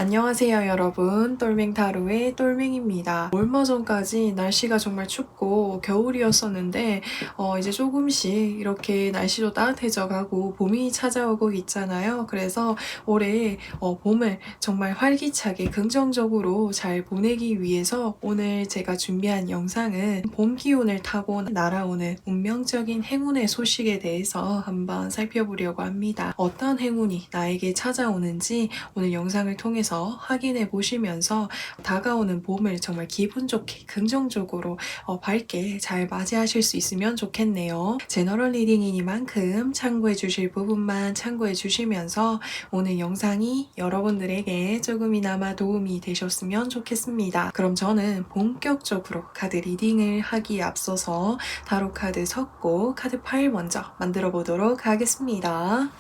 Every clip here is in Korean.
안녕하세요 여러분, 똘맹타로의 똘맹입니다. 얼마 전까지 날씨가 정말 춥고 겨울이었었는데 이제 조금씩 이렇게 날씨도 따뜻해져 가고 봄이 찾아오고 있잖아요. 그래서 올해 봄을 정말 활기차게 긍정적으로 잘 보내기 위해서 오늘 제가 준비한 영상은 봄 기운을 타고 날아오는 운명적인 행운의 소식에 대해서 한번 살펴보려고 합니다. 어떤 행운이 나에게 찾아오는지 오늘 영상을 통해서 확인해 보시면서 다가오는 봄을 정말 기분 좋게 긍정적으로 밝게 잘 맞이하실 수 있으면 좋겠네요. 제너럴 리딩이니만큼 참고해 주실 부분만 참고해 주시면서 오늘 영상이 여러분들에게 조금이나마 도움이 되셨으면 좋겠습니다. 그럼 저는 본격적으로 카드 리딩을 하기에 앞서서 타로 카드 섞고 카드 파일 먼저 만들어 보도록 하겠습니다.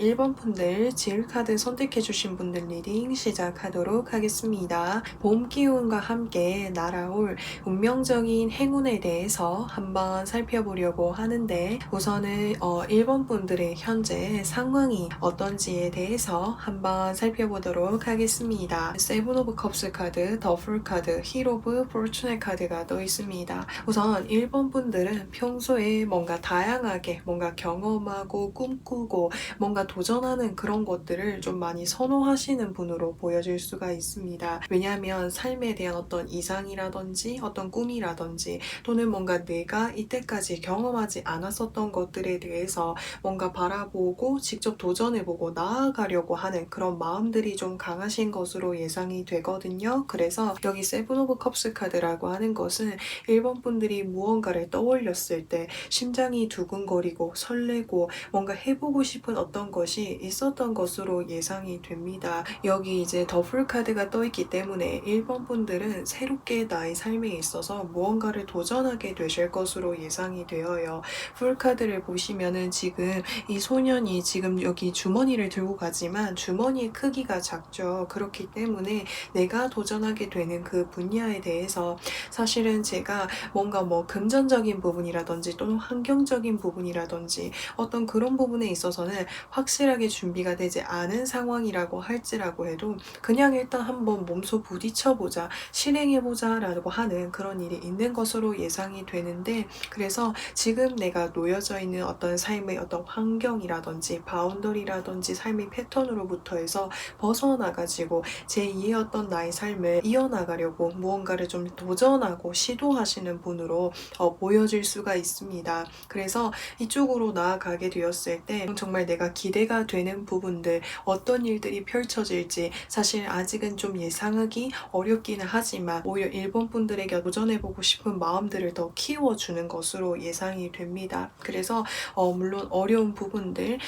일 번 분들 질 카드 선택해주신 분들 리딩 시작하도록 하겠습니다. 봄 기운과 함께 날아올 운명적인 행운에 대해서 한번 살펴보려고 하는데 우선은 1번 분들의 현재 상황이 어떤지에 대해서 한번 살펴보도록 하겠습니다. 세븐 오브 컵스 카드, 더 풀 카드, 힐 오브 포르추네 카드가 떠 있습니다. 우선 1번 분들은 평소에 뭔가 다양하게 뭔가 경험하고 꿈꾸고 뭔가 도전하는 그런 것들을 좀 많이 선호하시는 분으로 보여질 수가 있습니다. 왜냐하면 삶에 대한 어떤 이상이라든지 어떤 꿈이라든지 또는 뭔가 내가 이때까지 경험하지 않았었던 것들에 대해서 뭔가 바라보고 직접 도전해보고 나아가려고 하는 그런 마음들이 좀 강하신 것으로 예상이 되거든요. 그래서 여기 세븐 오브 컵스 카드라고 하는 것은 1번 분들이 무언가를 떠올렸을 때 심장이 두근거리고 설레고 뭔가 해보고 싶은 어떤 것이 있었던 것으로 예상이 됩니다. 여기 이제 더블 카드가 떠있기 때문에 1번 분들은 새롭게 나의 삶에 있어서 무언가를 도전하게 되실 것으로 예상이 되어요. 풀 카드를 보시면은 지금 이 소년이 지금 여기 주머니를 들고 가지만 주머니의 크기가 작죠. 그렇기 때문에 내가 도전하게 되는 그 분야에 대해서 사실은 제가 뭔가 뭐 금전적인 부분이라든지 또는 환경적인 부분이라든지 어떤 그런 부분에 있어서는 확실하게 준비가 되지 않은 상황이라고 할지라고 해도 그냥 일단 한번 몸소 부딪혀보자, 실행해보자 라고 하는 그런 일이 있는 것으로 예상이 되는데, 그래서 지금 내가 놓여져 있는 어떤 삶의 어떤 환경이라든지 바운더리라든지 삶의 패턴으로부터 해서 벗어나가지고 제2의 어떤 나의 삶을 이어나가려고 무언가를 좀 도전하고 시도하시는 분으로 보여질 수가 있습니다. 그래서 이쪽으로 나아가게 되었을 때 정말 내가 기대가 되는 부분들, 어떤 일들이 펼쳐질지 사실 아직은 좀 예상하기 어렵기는 하지만 오히려 일본 분들에게 도전해보고 싶은 마음들을 더 키워주는 것으로 예상이 됩니다. 그래서 물론 어려운 부분들,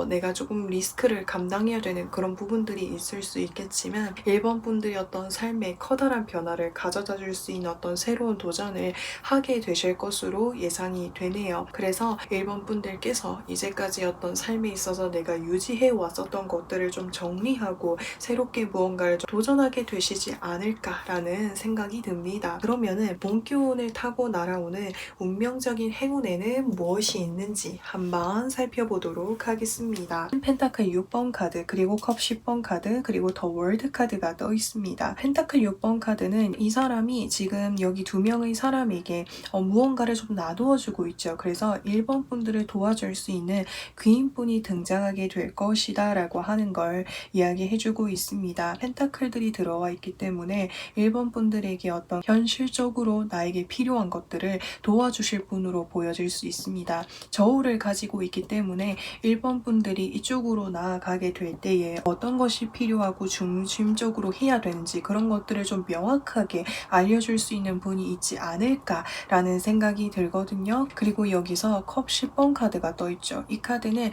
내가 조금 리스크를 감당해야 되는 그런 부분들이 있을 수 있겠지만 일본 분들이 어떤 삶에 커다란 변화를 가져다 줄 수 있는 어떤 새로운 도전을 하게 되실 것으로 예상이 되네요. 그래서 일본 분들께서 이제까지 어떤 삶에 있어서 내가 유지해 왔었던 것들을 좀 정리하고 새롭게 무언가를 좀 도전하게 되시지 않을까라는 생각이 듭니다. 그러면은 봄기운을 타고 날아오는 운명적인 행운에는 무엇이 있는지 한번 살펴보도록 하겠습니다. 펜타클 6번 카드, 그리고 컵 10번 카드, 그리고 더 월드 카드가 떠 있습니다. 펜타클 6번 카드는 이 사람이 지금 여기 두 명의 사람에게 무언가를 좀 놔두어주고 있죠. 그래서 1번 분들을 도와줄 수 있는 귀인분이 등장하게 될 것이다 라고 하는 걸 이야기해주고 있습니다. 펜타클들이 들어와 있기 때문에 1번 분들에게 어떤 현실적으로 나에게 필요한 것들을 도와주실 분으로 보여질 수 있습니다. 저울을 가지고 있기 때문에 1번 분들이 이쪽으로 나아가게 될 때에 어떤 것이 필요하고 중심적으로 해야 되는지 그런 것들을 좀 명확하게 알려줄 수 있는 분이 있지 않을까라는 생각이 들거든요. 그리고 여기서 컵 10번 카드가 떠있죠. 이 카드는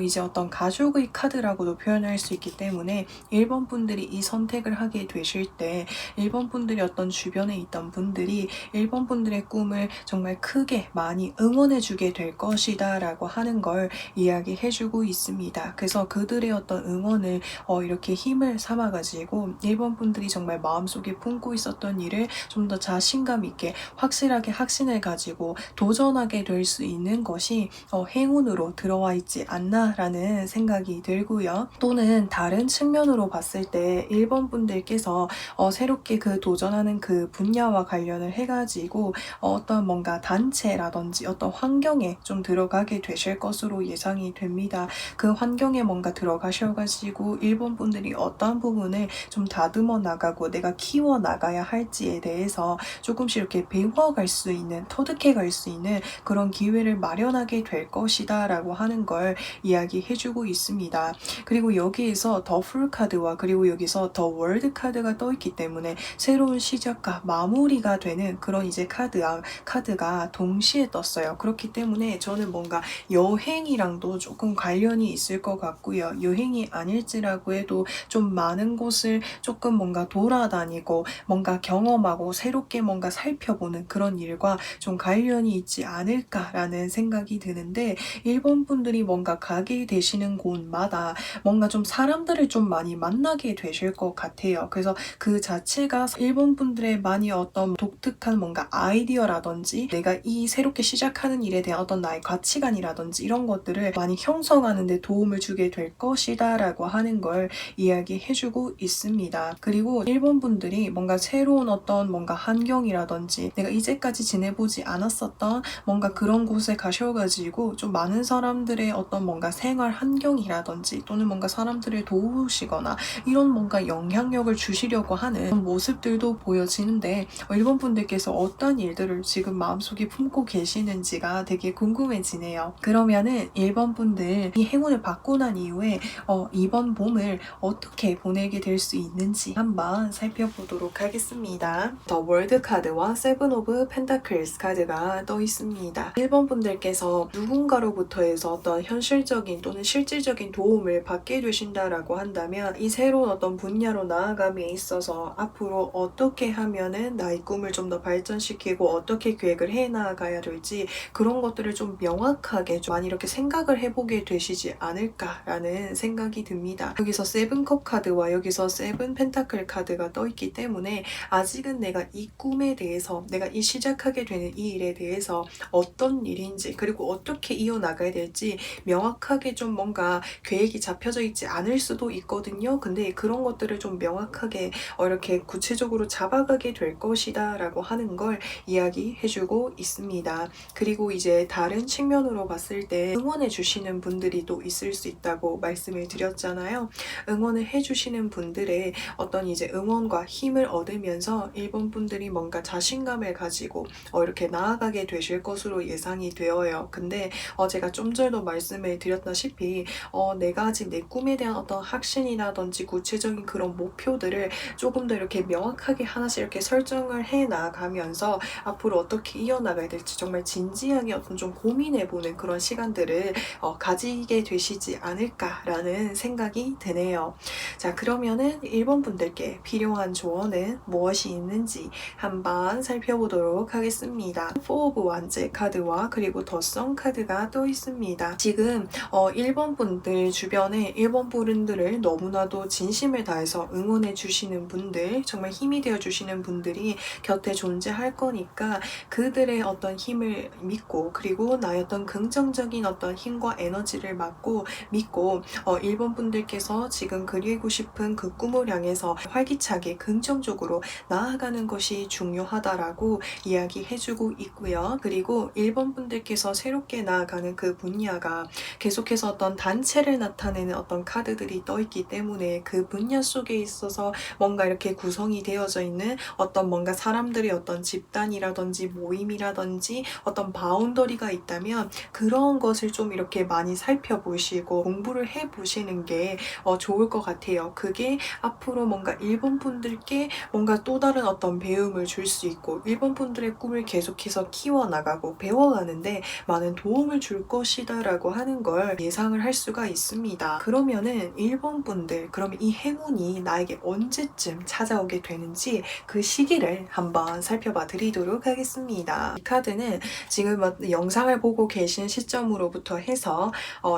이제 어떤 가족의 카드라고도 표현할 수 있기 때문에 1번 분들이 이 선택을 하게 되실 때 1번 분들이 어떤 주변에 있던 분들이 1번 분들의 꿈을 정말 크게 많이 응원해주게 될 것이다 라고 하는 걸 이야기해주고 있습니다. 그래서 그들의 어떤 응원을 이렇게 힘을 삼아가지고 1번 분들이 정말 마음속에 품고 있었던 일을 좀 더 자신감 있게 확실하게 확신을 가지고 도전하게 될 수 있는 것이 행운으로 들어와 있지 않나 라는 생각이 들고요. 또는 다른 측면으로 봤을 때 1번 분들께서 새롭게 그 도전하는 그 분야와 관련을 해가지고 어떤 뭔가 단체라든지 어떤 환경에 좀 들어가게 되실 것으로 예상이 됩니다. 그 환경에 뭔가 들어가셔가지고 1번 분들이 어떤 부분을 좀 다듬어 나가고 내가 키워 나가야 할지에 대해서 조금씩 이렇게 배워갈 수 있는, 터득해 갈 수 있는 그런 기회를 마련하게 될 것이다 라고 하는 걸 이야기해주고 있습니다. 그리고 여기에서 더 풀 카드와 그리고 여기서 더 월드 카드가 떠 있기 때문에 새로운 시작과 마무리가 되는 그런 이제 카드가 동시에 떴어요. 그렇기 때문에 저는 뭔가 여행이랑도 조금 관련이 있을 것 같고요. 여행이 아닐지라고 해도 좀 많은 곳을 조금 뭔가 돌아다니고 뭔가 경험하고 새롭게 뭔가 살펴보는 그런 일과 좀 관련이 있지 않을까라는 생각이 드는데 일본 분들이 뭔가 가게 되시는 곳마다 뭔가 좀 사람들을 좀 많이 만나게 되실 것 같아요. 그래서 그 자체가 일본 분들의 많이 어떤 독특한 뭔가 아이디어라든지 내가 이 새롭게 시작하는 일에 대한 어떤 나의 가치관이라든지 이런 것들을 많이 형성하는 데 도움을 주게 될 것이다 라고 하는 걸 이야기해주고 있습니다. 그리고 일본 분들이 뭔가 새로운 어떤 뭔가 환경이라든지 내가 이제까지 지내보지 않았었던 뭔가 그런 곳에 가셔가지고 좀 많은 사람들의 어떤 뭔가 생활 환경이라든지 또는 뭔가 사람들을 도우시거나 이런 뭔가 영향력을 주시려고 하는 모습들도 보여지는데 일본 분들께서 어떤 일들을 지금 마음속에 품고 계시는지가 되게 궁금해지네요. 그러면은 1번 분들 이 행운을 받고 난 이후에 이번 봄을 어떻게 보내게 될 수 있는지 한번 살펴보도록 하겠습니다. 더 월드 카드와 세븐 오브 펜타클스 카드가 떠 있습니다. 1번 분들께서 누군가로부터 해서 어떤 현실적인 또는 실질적인 도움을 받게 되신다라고 한다면 이 새로운 어떤 분야로 나아감에 있어서 앞으로 어떻게 하면은 나의 꿈을 좀 더 발전시키고 어떻게 계획을 해 나가야 될지 그런 것들을 좀 명확하게 좀 많이 이렇게 생각을 해보게 되시지 않을까라는 생각이 듭니다. 여기서 세븐컵 카드와 여기서 세븐 펜타클 카드가 떠 있기 때문에 아직은 내가 이 꿈에 대해서 내가 이 시작하게 되는 이 일에 대해서 어떤 일인지 그리고 어떻게 이어나가야 될지 명확하게 좀 뭔가 계획이 잡혀져 있지 않을 수도 있거든요. 근데 그런 것들을 좀 명확하게 이렇게 구체적으로 잡아가게 될 것이다 라고 하는 걸 이야기해주고 있습니다. 그리고 이제 다른 측면으로 봤을 때 응원해 주시는 분들이 또 있을 수 있다고 말씀을 드렸잖아요. 응원을 해주시는 분들의 어떤 이제 응원과 힘을 얻으면서 일본 분들이 뭔가 자신감을 가지고 이렇게 나아가게 되실 것으로 예상이 되어요. 근데 제가 좀 전에도 말씀을 드렸다시피 내가 아직 내 꿈에 대한 어떤 확신이라든지 구체적인 그런 목표들을 조금 더 이렇게 명확하게 하나씩 이렇게 설정을 해 나가면서 앞으로 어떻게 이어나가야 될지 정말 진지하게 어떤 좀 고민해보는 그런 시간들을 가지게 되시지 않을까라는 생각이 드네요. 자, 그러면은 일본 분들께 필요한 조언은 무엇이 있는지 한번 살펴보도록 하겠습니다. 4 오브 완즈 카드와 그리고 더성 카드가 또 있습니다. 지금 일본 분들 주변에 일본 분들을 너무나도 진심을 다해서 응원해 주시는 분들, 정말 힘이 되어 주시는 분들이 곁에 존재할 거니까 그들의 어떤 힘을 믿고 그리고 나의 어떤 긍정적인 어떤 힘과 에너지를 믿고 일본 분들께서 지금 그리고 싶은 그 꿈을 향해서 활기차게 긍정적으로 나아가는 것이 중요하다라고 이야기해주고 있고요. 그리고 일본 분들께서 새롭게 나아가는 그 분야가 계속해서 어떤 단체를 나타내는 어떤 카드들이 떠있기 때문에 그 분야 속에 있어서 뭔가 이렇게 구성이 되어져 있는 어떤 뭔가 사람들의 어떤 집단이라든지 모임이라든지 어떤 바운더리가 있다면 그런 것을 좀 이렇게 많이 살펴보시고 공부를 해보시는 게 좋을 것 같아요. 그게 앞으로 뭔가 일본 분들께 뭔가 또 다른 어떤 배움을 줄 수 있고 일본 분들의 꿈을 계속해서 키워나가고 배워가는데 많은 도움을 줄 것이다 라고 하는 걸 예상을 할 수가 있습니다. 그러면은 일본 분들, 그러면 이 행운이 나에게 언제쯤 찾아오게 되는지 그 시기를 한번 살펴봐 드리도록 하겠습니다. 이 카드는 지금 영상을 보고 계신 시점으로부터 해서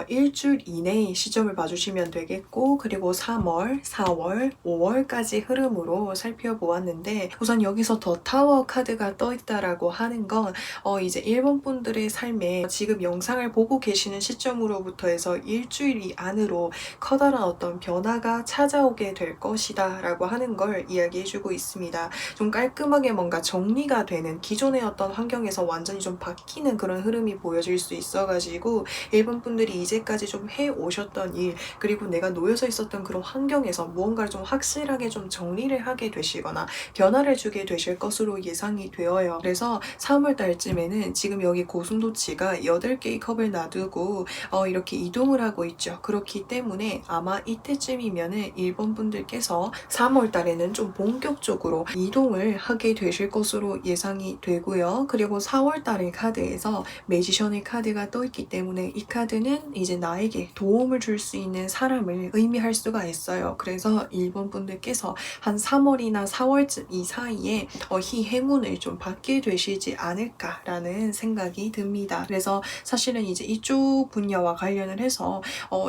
일주일 이내의 시점을 봐주시면 되겠고 그리고 3월, 4월, 5월까지 흐름으로 살펴보았는데 우선 여기서 더 타워 카드가 떠있다라고 하는 건 이제 일본 분들의 삶에 지금 영상을 보고 계시는 시점으로부터 해서 일주일 안으로 커다란 어떤 변화가 찾아오게 될 것이다 라고 하는 걸 이야기해주고 있습니다. 좀 깔끔하게 뭔가 정리가 되는 기존의 어떤 환경에서 완전히 좀 바뀌는 그런 흐름이 보여질 수 있어가지고 일본 분들이 이제까지 좀 해오셨던 일 그리고 내가 놓여져 있었던 그런 환경에서 무언가를 좀 확실하게 좀 정리를 하게 되시거나 변화를 주게 되실 것으로 예상이 되어요. 그래서 3월 달쯤에는 지금 여기 고슴도치가 8개의 컵을 놔두고 이렇게 이동을 하고 있죠. 그렇기 때문에 아마 이때쯤이면은 일본 분들께서 3월 달에는 좀 본격적으로 이동을 하게 되실 것으로 예상이 되고요. 그리고 4월 달의 카드에서 매지션의 카드가 떠 있기 때문에 이 카드는 이제 나에게 도움을 줄 수 있는 사람을 의미할 수가 있어요. 그래서 일본 분들께서 한 3월이나 4월쯤 이 사이에 이 행운을 좀 받게 되시지 않을까라는 생각이 듭니다. 그래서 사실은 이제 이쪽 분야와 관련을 해서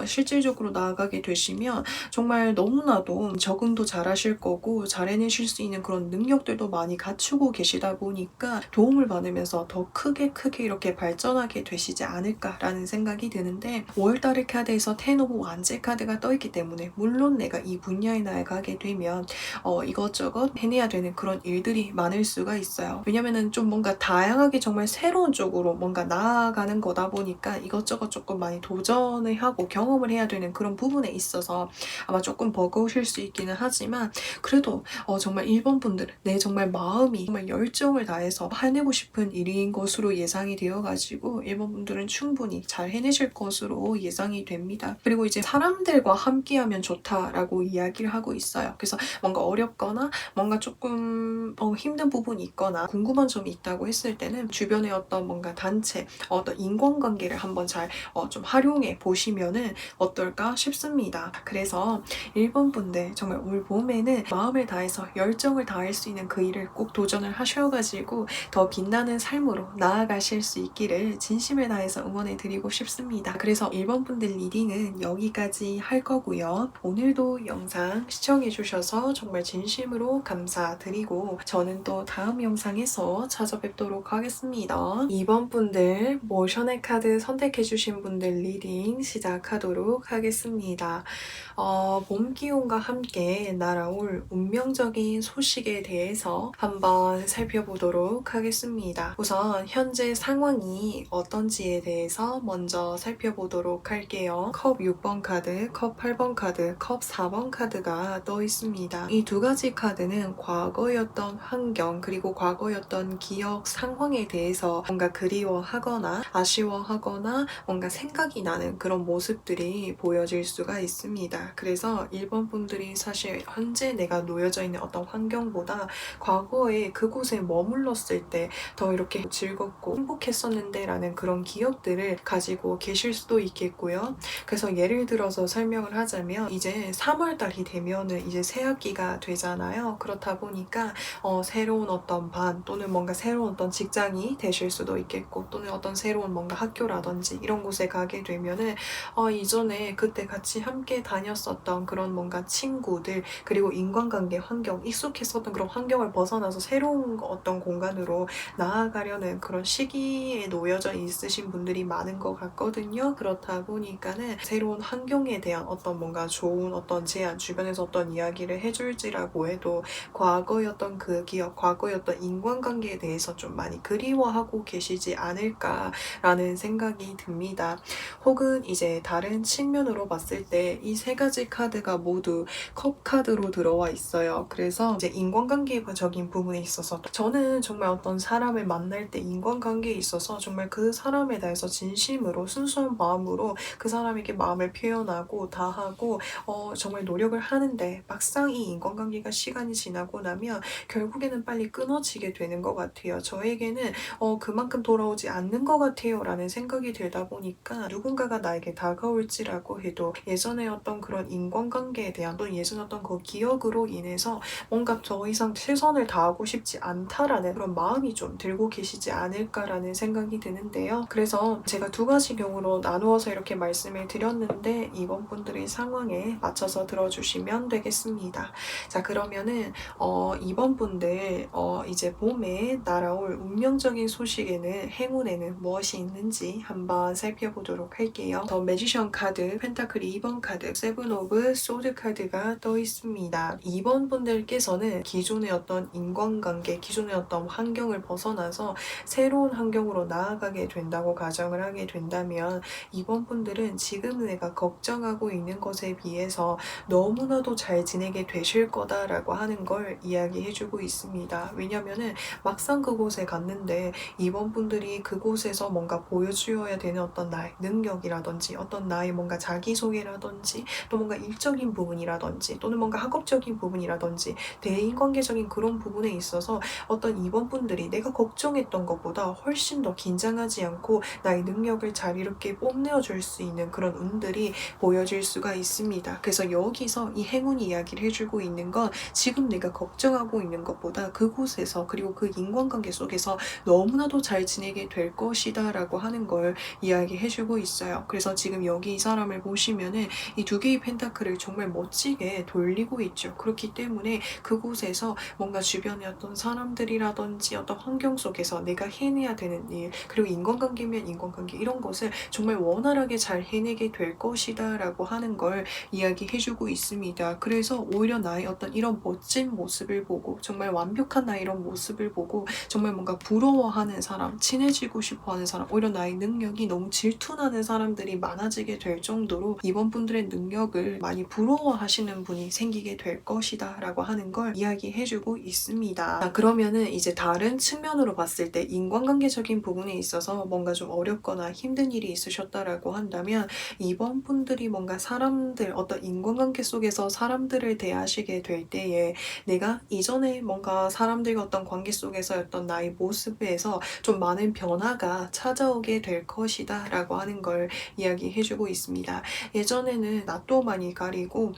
실질적으로 나아가게 되시면 정말 너무나도 적응도 잘하실 거고 잘 해내실 수 있는 그런 능력들도 많이 갖추고 계시다 보니까 도움을 받으면서 더 크게 이렇게 발전하게 되시지 않을까라는 생각이 드는데 5월달의 카드에서 10 오브 완즈 카드가 떠있기 때문에 물론 내가 이 분야에 나아가게 되면 이것저것 해내야 되는 그런 일들이 많을 수가 있어요. 왜냐면은 좀 뭔가 다양하게 정말 새로운 쪽으로 뭔가 나아가는 거다 보니까 이것저것 조금 많이 도전을 하고 경험을 해야 되는 그런 부분에 있어서 아마 조금 버거우실 수 있기는 하지만 그래도 정말 일본 분들은 내 정말 마음이 정말 열정을 다해서 해내고 싶은 일인 것으로 예상이 되어가지고 일본 분들은 충분히 잘 해내실 것으로 예상이 됩니다. 그리고 이제 사람들과 함께하면 좋다라고 이야기를 하고 있어요. 그래서 뭔가 어렵거나 뭔가 조금 힘든 부분이 있거나 궁금한 점이 있다고 했을 때는 주변의 어떤 뭔가 단체, 어떤 인간관계를 한번 잘 좀 활용해 보시면은 어떨까 싶습니다. 그래서 일본 분들 정말 올 봄에는 마음을 다해서 열정을 다할 수 있는 그 일을 꼭 도전을 하셔가지고 더 빛나는 삶으로 나아가실 수 있기를 진심을 다해서 응원해 드리고 싶습니다. 그래서 일본 분들 리딩은 여기까지 할 거고요. 오늘도 영상 시청해 주셔서 정말 진심으로 감사드리고 저는 또 다음 영상에서 찾아뵙도록 하겠습니다. 2번 분들 모션의 카드 선택해 주신 분들 리딩 리딩 시작하도록 하겠습니다. 봄 기온과 함께 날아올 운명적인 소식에 대해서 한번 살펴보도록 하겠습니다. 우선 현재 상황이 어떤지에 대해서 먼저 살펴보도록 할게요. 컵 6번 카드, 컵 8번 카드, 컵 4번 카드가 떠 있습니다. 이 두 가지 카드는 과거였던 환경 그리고 과거였던 기억 상황에 대해서 뭔가 그리워하거나 아쉬워하거나 뭔가 생각이 나는 그런 모습들이 보여질 수가 있습니다. 그래서 1번 분들이 사실 현재 내가 놓여져 있는 어떤 환경보다 과거에 그곳에 머물렀을 때 더 이렇게 즐겁고 행복했었는데 라는 그런 기억들을 가지고 계실 수도 있겠고요. 그래서 예를 들어서 설명을 하자면 이제 3월 달이 되면은 이제 새 학기가 되잖아요. 그렇다 보니까 새로운 어떤 반 또는 뭔가 새로운 어떤 직장이 되실 수도 있겠고 또는 어떤 새로운 뭔가 학교라든지 이런 곳에 가게 되면은 이전에 그때 같이 함께 다녔었던 그런 뭔가 친구들 그리고 인간관계 환경 익숙했었던 그런 환경을 벗어나서 새로운 어떤 공간으로 나아가려는 그런 시기에 놓여져 있으신 분들이 많은 것 같거든요. 그렇다 보니까는 새로운 환경에 대한 어떤 뭔가 좋은 어떤 제안 주변에서 어떤 이야기를 해줄지라고 해도 과거였던 그 기억 과거였던 인간관계에 대해서 좀 많이 그리워하고 계시지 않을까라는 생각이 듭니다. 혹은 이제 다른 측면으로 봤을 때 이 세 가지 카드가 모두 컵 카드로 들어와 있어요. 그래서 이제 인간관계적인 부분에 있어서 저는 정말 어떤 사람을 만날 때 인간관계에 있어서 정말 그 사람에 대해서 진심으로 순수한 마음으로 그 사람에게 마음을 표현하고 다하고 정말 노력을 하는데 막상 이 인간관계가 시간이 지나고 나면 결국에는 빨리 끊어지게 되는 것 같아요. 저에게는 그만큼 돌아오지 않는 것 같아요 라는 생각이 들다 보니까 누군가가 나에게 다가올지라고 해도 예전에 어떤 그런 인간관계에 대한 또 예전 어떤 그 기억으로 인해서 뭔가 더 이상 최선을 다하고 싶지 않다라는 그런 마음이 좀 들고 계시지 않을까라는 생각이 드는데요. 그래서 제가 두 가지 경우로 나누어서 이렇게 말씀을 드렸는데 이번 분들의 상황에 맞춰서 들어주시면 되겠습니다. 자, 그러면은 이번 분들 이제 봄에 날아올 운명적인 소식에는 행운에는 무엇이 있는지 한번 살펴보도록 할게요. 더 매지션 카드, 펜타클 2번 카드, 세븐 오브 소드 카드가 떠 있습니다. 이번 분들께서는 기존의 어떤 인간관계, 기존의 어떤 환경을 벗어나서 새로운 환경으로 나아가게 된다고 가정을 하게 된다면 이번 분들은 지금 내가 걱정하고 있는 것에 비해서 너무나도 잘 지내게 되실 거다라고 하는 걸 이야기해주고 있습니다. 왜냐면은 막상 그곳에 갔는데 이번 분들이 그곳에서 뭔가 보여주어야 되는 어떤 나의 능력이라든지 어떤 나의 뭔가 자기소개라든지 또 뭔가 일적인 부분이라든지 또는 뭔가 학업적인 부분이라든지 대인관계적인 그런 부분에 있어서 어떤 이번 분들이 내가 걱정했던 것보다 훨씬 더 긴장하지 않고 나의 능력을 잘 이렇게 뽐내어줄 수 있는 그런 운들이 보여질 수가 있습니다. 그래서 여기서 이 행운 이야기를 해주고 있는 건 지금 내가 걱정하고 있는 것보다 그곳에서 그리고 그 인간관계 속에서 너무나도 잘 지내게 될 것이다 라고 하는 걸 이야기해주고 있어요. 그래서 지금 여기 이 사람을 보시면은 이 두 개의 펜타클을 정말 멋지게 돌리고 있죠. 그렇기 때문에 그곳에서 뭔가 주변의 어떤 사람들이라든지 어떤 환경 속에서 내가 해내야 되는 일 그리고 인간관계면 인간관계 이런 것을 정말 원활하게 잘 해내게 될 것이다 라고 하는 걸 이야기해주고 있습니다. 그래서 오히려 나의 어떤 이런 멋진 모습을 보고 정말 완벽한 나의 이런 모습을 보고 정말 뭔가 부러워하는 사람, 친해지고 싶어하는 사람, 오히려 나의 능력이 너무 질투나는 사람들이 많아지게 될 정도로 이번 분들의 능력을 많이 부러워하시는 분이 생기게 될 것이다 라고 하는 걸 이야기해주고 있습니다. 자, 그러면은 이제 다른 측면으로 봤을 때 인간관계적인 부분에 있어서 뭔가 좀 어렵거나 힘든 일이 있으셨다라고 한다면 이번 분들이 뭔가 사람들 어떤 인간관계 속에서 사람들을 대하시게 될 때에 내가 이전에 뭔가 사람들과 어떤 관계 속에서였던 나의 모습에서 좀 많은 변화가 찾아오게 될 것이다 라고 하는 걸 이야기해주고 있습니다. 예전에는 낯도 많이 가리고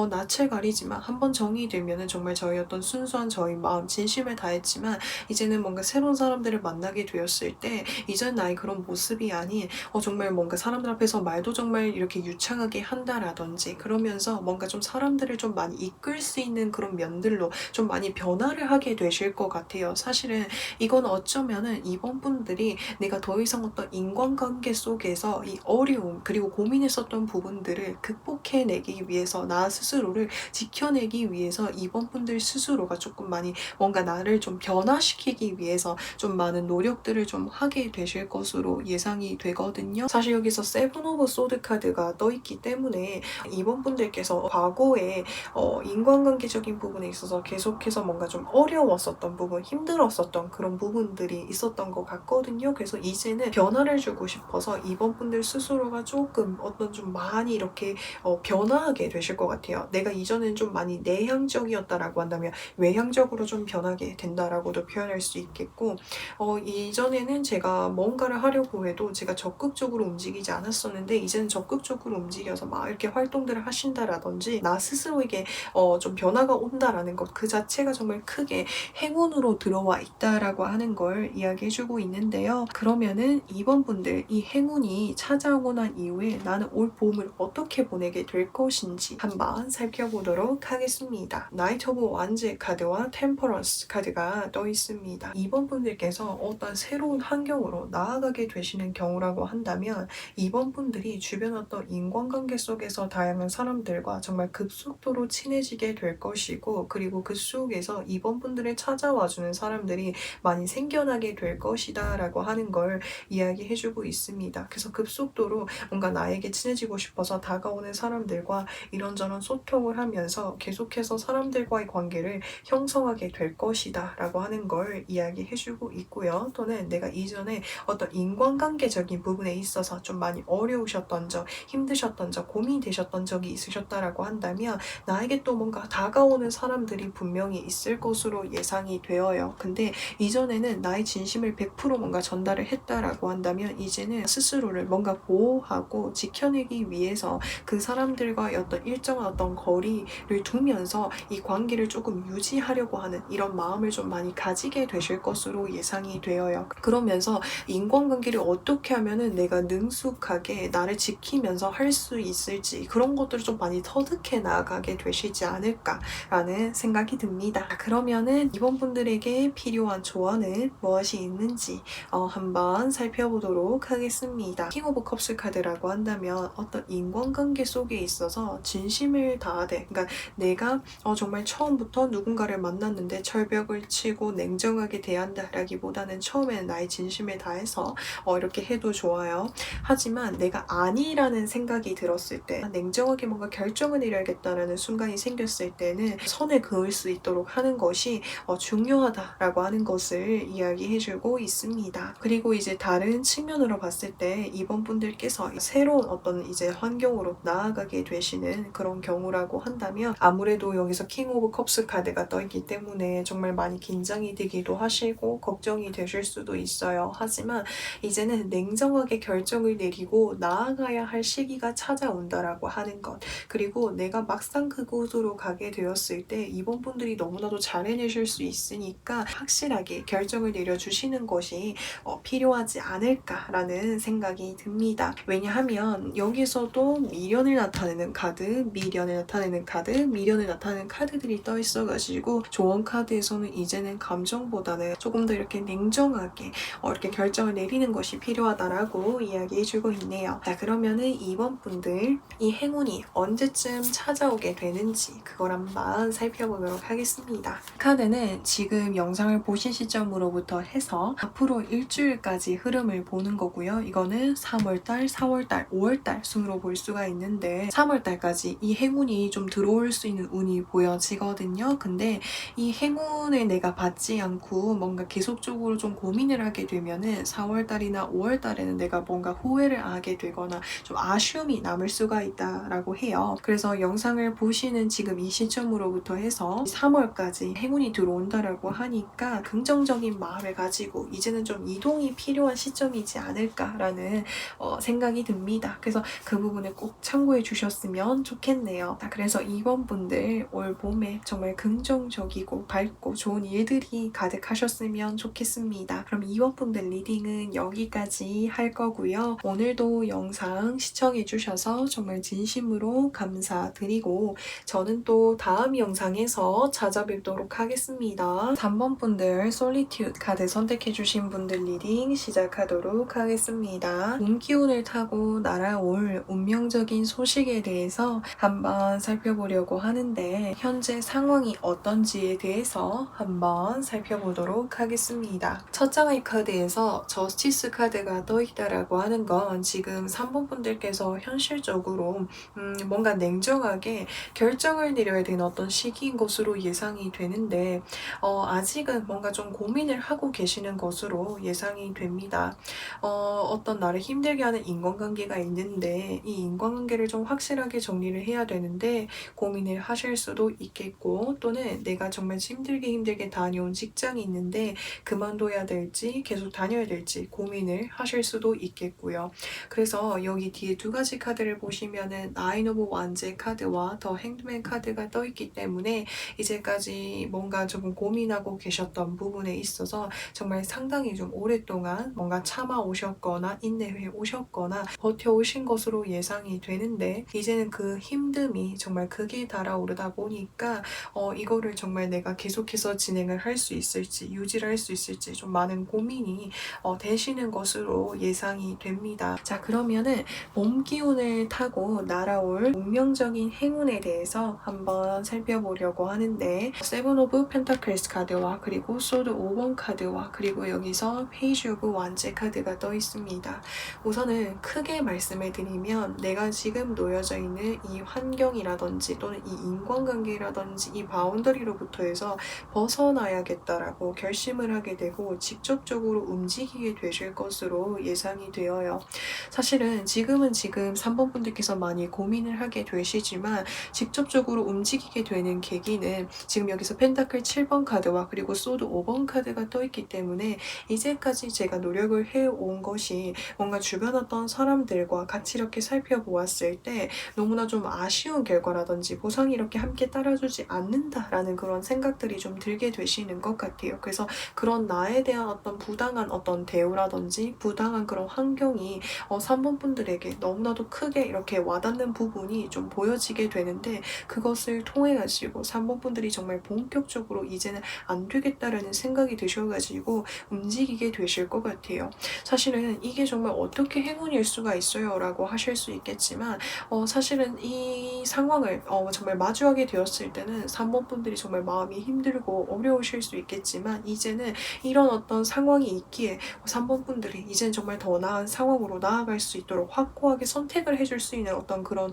낯을 가리지만 한번 정이 들면은 정말 저희 어떤 순수한 저희 마음 진심을 다했지만 이제는 뭔가 새로운 사람들을 만나게 되었을 때 이전 나의 그런 모습이 아닌 정말 뭔가 사람들 앞에서 말도 정말 이렇게 유창하게 한다라든지 그러면서 뭔가 좀 사람들을 좀 많이 이끌 수 있는 그런 면들로 좀 많이 변화를 하게 되실 것 같아요. 사실은 이건 어쩌면은 이번 분들이 내가 더 이상 어떤 인간관계 속에서 이 어려움 그리고 고민했었던 부분들을 극복해내기 위해서 나 스스로를 지켜내기 위해서 이번 분들 스스로가 조금 많이 뭔가 나를 좀 변화시키기 위해서 좀 많은 노력들을 좀 하게 되실 것으로 예상이 되거든요. 사실 여기서 세븐 오브 소드 카드가 떠있기 때문에 이번 분들께서 과거에 인간관계적인 부분에 있어서 계속해서 뭔가 좀 어려웠었던 부분, 힘들었었던 그런 부분들이 있었던 것 같거든요. 그래서 이제는 변화를 주고 싶어서 이번 분들 스스로가 조금 어떤 좀 많이 이렇게 변화하게 되실 것 같아요. 내가 이전엔 좀 많이 내향적이었다라고 한다면 외향적으로 좀 변하게 된다라고도 표현할 수 있겠고, 이전에는 제가 뭔가를 하려고 해도 제가 적극적으로 움직이지 않았었는데 이제는 적극적으로 움직여서 막 이렇게 활동들을 하신다라든지 나 스스로에게 좀 변화가 온다라는 것 그 자체가 정말 크게 행운으로 들어와 있다라고 하는 걸 이야기해주고 있는데요. 그러면은 이번 분들 이 행운이 찾아오고 난 이후에 나는 올 봄을 어떻게 보내게 될 것인지 한번 살펴보도록 하겠습니다. 나이트 오브 완즈 카드와 템퍼런스 카드가 떠 있습니다. 이번 분들께서 어떤 새로운 환경으로 나아가게 되시는 경우라고 한다면 이번 분들이 주변 어떤 인간관계 속에서 다양한 사람들과 정말 급속도로 친해지게 될 것이고, 그리고 그 속에서 이번 분들을 찾아와주는 사람들이 많이 생겨나게 될 것이다 라고 하는 걸 이야기해주고 있습니다. 그래서 급속도로 뭔가 나에게 친해지고 싶어서 다가오는 사람들과 이런저런 소통을 하면서 계속해서 사람들과의 관계를 형성하게 될 것이다 라고 하는 걸 이야기해주고 있고요. 또는 내가 이전에 어떤 인간관계적인 부분에 있어서 좀 많이 어려우셨던 적, 힘드셨던 적, 고민되셨던 적이 있으셨다라고 한다면 나에게 또 뭔가 다가오는 사람들이 분명히 있을 것으로 예상이 되어요. 근데 이전에는 나의 진심을 100% 뭔가 전달을 했다라고 한다면 이제는 스스로를 뭔가 보호하고 지켜내기 위해서 그 사람들과의 어떤 일정한 어떤 거리를 두면서 이 관계를 조금 유지하려고 하는 이런 마음을 좀 많이 가지게 되실 것으로 예상이 되어요. 그러면서 인간관계를 어떻게 하면은 내가 능숙하게 나를 지키면서 할 수 있을지 그런 것들을 좀 많이 터득해 나가게 되시지 않을까라는 생각이 듭니다. 그러면은 이번 분들에게 필요한 조언은 무엇이 있는지 한번 살펴보도록 하겠습니다. 킹 오브 컵스 카드라고 한다면 어떤 인간관계 속에 있어서 진심을 다하되, 그러니까 내가 정말 처음부터 누군가를 만났는데 철벽을 치고 냉정하게 대한다라기보다는 처음에는 나의 진심을 다해서 이렇게 해도 좋아요. 하지만 내가 아니라는 생각이 들었을 때, 냉정하게 뭔가 결정을 내려야겠다라는 순간이 생겼을 때는 선을 그을 수 있도록 하는 것이 중요하다라고 하는 것을 이야기해주고 있습니다. 그리고 이제 다른 측면으로 봤을 때 이번 분들께서 새로운 어떤 이제 환경으로 나아가게 되시는 그런 경우라고 한다면 아무래도 여기서 킹 오브 컵스 카드가 떠있기 때문에 정말 많이 긴장이 되기도 하시고 걱정이 되실 수도 있어요. 하지만 이제는 냉정하게 결정을 내리고 나아가야 할 시기가 찾아온다라고 하는 것, 그리고 내가 막상 그곳으로 가게 되었을 때 이번 분들이 너무나도 잘 해내실 수 있으니까 확실하게 결정을 내려주시는 것이 필요하지 않을까라는 생각이 듭니다. 왜냐하면 여기서도 미련을 나타내는 카드, 미련을 나타내는 카드, 미련을 나타내는 카드들이 떠 있어가지고 조언 카드에서는 이제는 감정보다는 조금 더 이렇게 냉정하게 이렇게 결정을 내리는 것이 필요하다라고 이야기해주고 있네요. 자, 그러면은 이번 분들 이 행운이 언제쯤 찾아오게 되는지 그걸 한번 살펴보도록 하겠습니다. 카드는 지금 영상을 보신 시점으로부터 해서 앞으로 일주일까지 흐름을 보는 거고요. 이거는 3월달, 4월달, 5월달 순으로 볼 수가 있는데 3월달까지 이 행운이 좀 들어올 수 있는 운이 보여지거든요. 근데 이 행운을 내가 받지 않고 뭔가 계속적으로 좀 고민을 하게 되면은 4월달이나 5월달에는 내가 뭔가 후회를 하게 되거나 좀 아쉬움이 남을 수가 있다라고 해요. 그래서 영상을 보시는 지금 이 시점으로부터 해서 3월까지 행운이 들어온다라고 하니까 긍정적인 마음을 가지고 이제는 좀 이동이 필요한 시점이지 않을까라는 생각이 듭니다. 그래서 그 부분을 꼭 참고해 주셨으면 좋겠네요. 그래서 이번 분들 올 봄에 정말 긍정적이고 밝고 좋은 일들이 가득하셨으면 좋겠습니다. 그럼 이번 분들 리딩은 여기까지 할 거고요. 오늘도 영상 시청해 주셔서 정말 진심으로 감사드리고 저는 또 다음 영상에서 찾아뵙도록 하겠습니다. 3번 분들 솔리튜드 카드 선택해 주신 분들 리딩 시작하도록 하겠습니다. 봄 기운 기운을 타고 날아올 운명적인 소식에 대해서 한번 살펴보려고 하는데 현재 상황이 어떤지에 대해서 한번 살펴보도록 하겠습니다. 첫 장의 카드에서 저스티스 카드가 떠있다라고 하는 건 지금 3번 분들께서 현실적으로 뭔가 냉정하게 결정을 내려야 되는 어떤 시기인 것으로 예상이 되는데 아직은 뭔가 좀 고민을 하고 계시는 것으로 예상이 됩니다. 어떤 나를 힘들게 하는 인간관계가 있는데 이 인간관계를 좀 확실하게 정리를 해야 되는데 고민을 하실 수도 있겠고, 또는 내가 정말 힘들게 다녀온 직장이 있는데 그만둬야 될지 계속 다녀야 될지 고민을 하실 수도 있겠고요. 그래서 여기 뒤에 두 가지 카드를 보시면은 나인 오브 완제 카드와 더 행드맨 카드가 떠있기 때문에 이제까지 뭔가 조금 고민하고 계셨던 부분에 있어서 정말 상당히 좀 오랫동안 뭔가 참아 오셨거나 인내해 오셨거나 버텨오신 것으로 예상이 되는데, 이제는 그 힘듦이 정말 극에 달아오르다 보니까 이거를 정말 내가 계속해서 진행을 할 수 있을지 유지를 할 수 있을지 좀 많은 고민이 되시는 것으로 예상이 됩니다. 자, 그러면은 몸 기운을 타고 날아올 운명적인 행운에 대해서 한번 살펴보려고 하는데, 세븐 오브 펜타클스 카드와 그리고 소드 5번 카드와 그리고 여기서 페이지 오브 완제 카드가 떠 있습니다. 우선은 크게 말씀을 드리면 내가 지금 놓여져 있는 이 환경이라든지 또는 이 인간관계라든지 이 바운더리로부터 해서 벗어나야겠다라고 결심을 하게 되고 직접적으로 움직이게 되실 것으로 예상이 되어요. 사실은 지금 3번 분들께서 많이 고민을 하게 되시지만 직접적으로 움직이게 되는 계기는 지금 여기서 펜타클 7번 카드와 그리고 소드 5번 카드가 떠있기 때문에 이제까지 제가 노력을 해온 것이 뭔가 주변 어떤 사람들과 같이 이렇게 살펴보았을 때 너무나 좀 아쉬운 결과라든지 보상이 이렇게 함께 따라주지 않는다라는 그런 생각들이 좀 들게 되시는 것 같아요. 그래서 그런 나에 대한 어떤 부당한 어떤 대우라든지 부당한 그런 환경이 3번 분들에게 너무나도 크게 이렇게 와닿는 부분이 좀 보여지게 되는데, 그것을 통해 가지고 3번 분들이 정말 본격적으로 이제는 안 되겠다라는 생각이 드셔가지고 움직이게 되실 것 같아요. 사실은 이게 정말 어떻게 행운일 수가 있어요 라고 하실 수 있겠지만 사실은 이 상황을 정말 마주하게 되었을 때는 3번 분들이 정말 마음이 힘들고 어려우실 수 있겠지만, 이제는 이런 어떤 상황이 있기에 3번 분들이 이제는 정말 더 나은 상황으로 나아갈 수 있도록 확고하게 선택을 해줄 수 있는 어떤 그런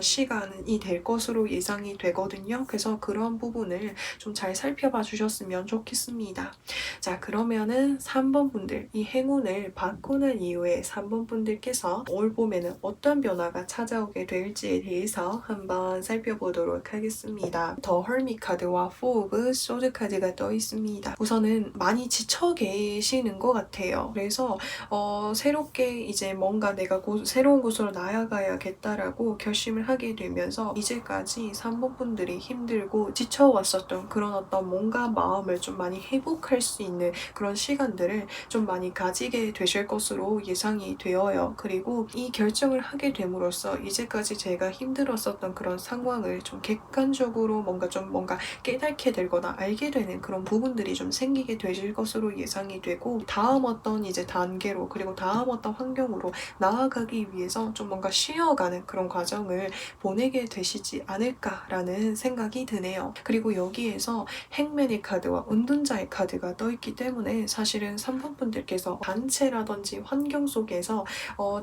시간이 될 것으로 예상이 되거든요. 그래서 그런 부분을 좀 잘 살펴봐 주셨으면 좋겠습니다. 자, 그러면은 3번 분들, 이 행운을 받고 난 이후에 3번 분들께서 올 봄에는 어떤 변화가 찾아오게 될지에 대해서 한번 살펴보도록 하겠습니다. 더 헐밋 카드와 포 오브 소드 카드가 떠 있습니다. 우선은 많이 지쳐 계시는 것 같아요. 그래서 새롭게 이제 뭔가 내가 새로운 곳으로 나아가야겠다라고 결심을 하게 되면서 이제까지 3번 분들이 힘들고 지쳐왔었던 그런 어떤 뭔가 마음을 좀 많이 회복할 수 있는 그런 시간들을 좀 많이 가지게 되실 것으로 예상이 되어요. 그리고 이 결정을 하게 됨으로써 이제까지 제가 힘들었었던 그런 상황을 좀 객관적으로 뭔가 깨닫게 되거나 알게 되는 그런 부분들이 좀 생기게 되실 것으로 예상이 되고, 다음 어떤 이제 단계로 그리고 다음 어떤 환경으로 나아가기 위해서 좀 뭔가 쉬어가는 그런 과정을 보내게 되시지 않을까라는 생각이 드네요. 그리고 여기에서 행맨의 카드와 은둔자의 카드가 떠있기 때문에 사실은 3번 분들께서 단체라든지 환경 속에서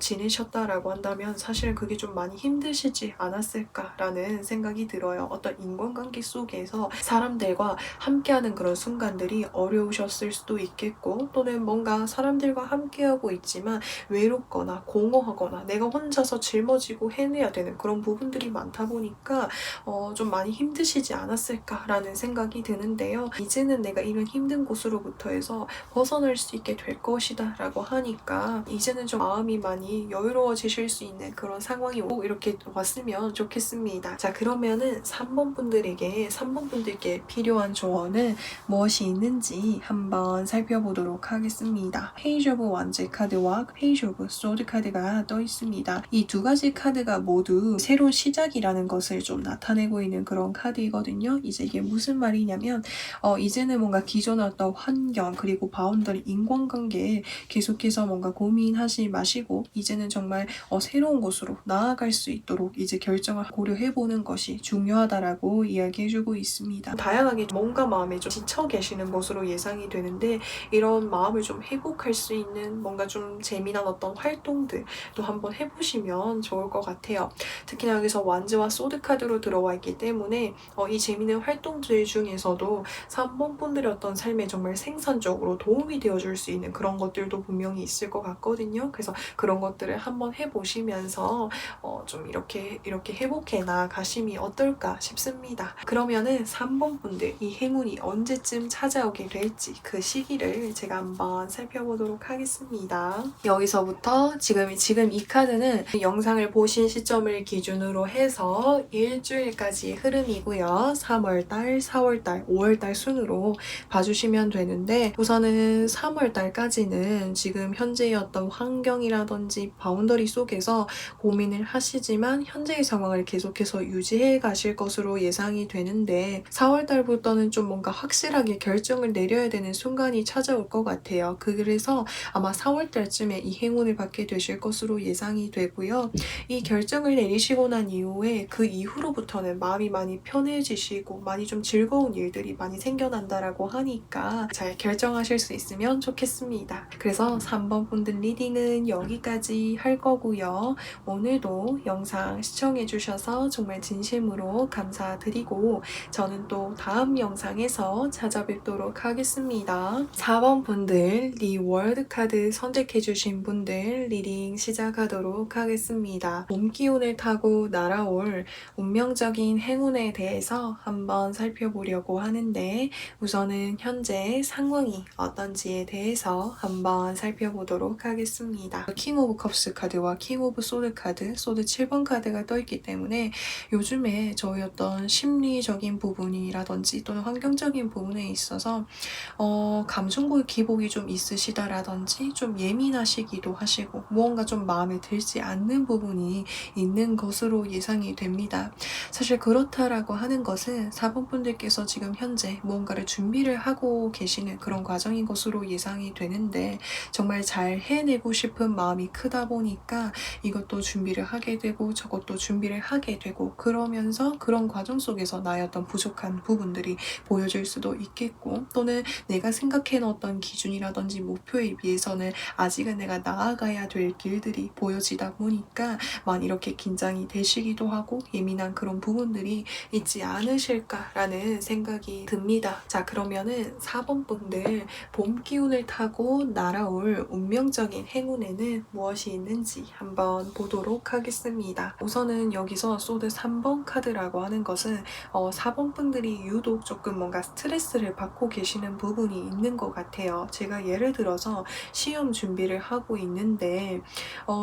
지내셨다라고 한다면 사실은 그게 좀 많이 힘드시지 않았을까라는 생각이 들어요. 어떤 인간관계 속에서 사람들과 함께하는 그런 순간들이 어려우셨을 수도 있겠고, 또는 뭔가 사람들과 함께하고 있지만 외롭거나 공허하거나 내가 혼자서 짊어지고 해내야 되는 그런 부분들이 많다 보니까 좀 많이 힘드시지 않았을까라는 생각이 드는데요. 이제는 내가 이런 힘든 곳으로부터 해서 벗어날 수 있게 될 것이다 라고 하니까 이제는 좀 마음이 많이 여유로워지실 수 있는 그런 상황이 꼭 이렇게 왔으면 좋겠습니다. 자, 그러면은 3번 분들께 필요한 조언은 무엇이 있는지 한번 살펴보도록 하겠습니다. 페이지 오브 완제 카드와 페이지 오브 소드 카드가 떠 있습니다. 이 두 가지 카드가 모두 새로운 시작이라는 것을 좀 나타내고 있는 그런 카드이거든요. 이제 이게 무슨 말이냐면 이제는 뭔가 기존에 어떤 환경 그리고 바운더리 인간관계에 계속해서 뭔가 고민하시면서 마시고 이제는 정말 새로운 곳으로 나아갈 수 있도록 이제 결정을 고려해보는 것이 중요하다라고 이야기해주고 있습니다. 다양하게 몸과 마음에 좀 지쳐 계시는 것으로 예상이 되는데 이런 마음을 좀 회복할 수 있는 뭔가 좀 재미난 어떤 활동들 또 한번 해보시면 좋을 것 같아요. 특히나 여기서 완즈와 소드 카드로 들어와 있기 때문에 이 재미있는 활동들 중에서도 3번 분들의 어떤 삶에 정말 생산적으로 도움이 되어줄 수 있는 그런 것들도 분명히 있을 것 같거든요. 그래서 그런 것들을 한번 해보시면서 좀 이렇게 회복해 나가심이 어떨까 싶습니다. 그러면은 3번 분들 이 행운이 언제쯤 찾아오게 될지 그 시기를 제가 한번 살펴보도록 하겠습니다. 여기서부터 지금 이 카드는 영상을 보신 시점을 기준으로 해서 일주일까지 흐름이고요. 3월달, 4월달, 5월달 순으로 봐주시면 되는데 우선은 3월달까지는 지금 현재의 어떤 환경이라든지 바운더리 속에서 고민을 하시지만 현재의 상황을 계속해서 유지해 가실 것으로 예상이 되는데 4월달부터는 좀 뭔가 확실하게 결정을 내려야 되는 순간이 찾아올 것 같아요. 그래서 아마 4월달쯤에 이 행운을 받게 되실 것으로 예상이 되고요. 이 결정을 내리시고 난 이후에 그 이후로부터는 마음이 많이 편해지시고 많이 좀 즐거운 일들이 많이 생겨난다라고 하니까 잘 결정하실 수 있으면 좋겠습니다. 그래서 3번 분들 리딩은 여기까지 할 거고요. 오늘도 영상 시청해주셔서 정말 진심으로 감사드리고 저는 또 다음 영상에서 찾아뵙도록 하겠습니다. 4번 분들 리월드 카드 선택해주신 분들 리딩 시작하도록 하겠습니다. 몸 기운을 타고 날아올 운명적인 행운에 대해서 한번 살펴보려고 하는데 우선은 현재 상황이 어떤지에 대해서 한번 살펴보도록 하겠습니다. 킹 오브 컵스 카드와 킹 오브 소드 카드, 소드 7번 카드가 떠있기 때문에 요즘에 저희 어떤 심리적인 부분이라든지 또는 환경적인 부분에 있어서 감정 기복이 좀 있으시다라든지 좀 예민하시기도 하시고 무언가 좀 마음에 들지 않는 부분이 있는 것으로 예상이 됩니다. 사실 그렇다라고 하는 것은 4번 분들께서 지금 현재 무언가를 준비를 하고 계시는 그런 과정인 것으로 예상이 되는데 정말 잘 해내고 싶은 마음이 크다 보니까 이것도 준비를 하게 되고 저것도 준비를 하게 되고 그러면서 그런 과정 속에서 나의 어떤 부족한 부분들이 보여질 수도 있겠고 또는 내가 생각해 놓았던 기준이라든지 목표에 비해서는 아직은 내가 나아가야 될 길들이 보여지다 보니까 만 이렇게 긴장이 되시기도 하고 예민한 그런 부분들이 있지 않으실까라는 생각이 듭니다. 자, 그러면은 4번 분들 봄 기운을 타고 날아올 운명적인 행운에는 무엇이 있는지 한번 보도록 하겠습니다. 우선은 여기서 소드 3번 카드라고 하는 것은 4번 분들이 유독 조금 뭔가 스트레스를 받고 계시는 부분이 있는 것 같아요. 제가 예를 들어서 시험 준비를 하고 있는데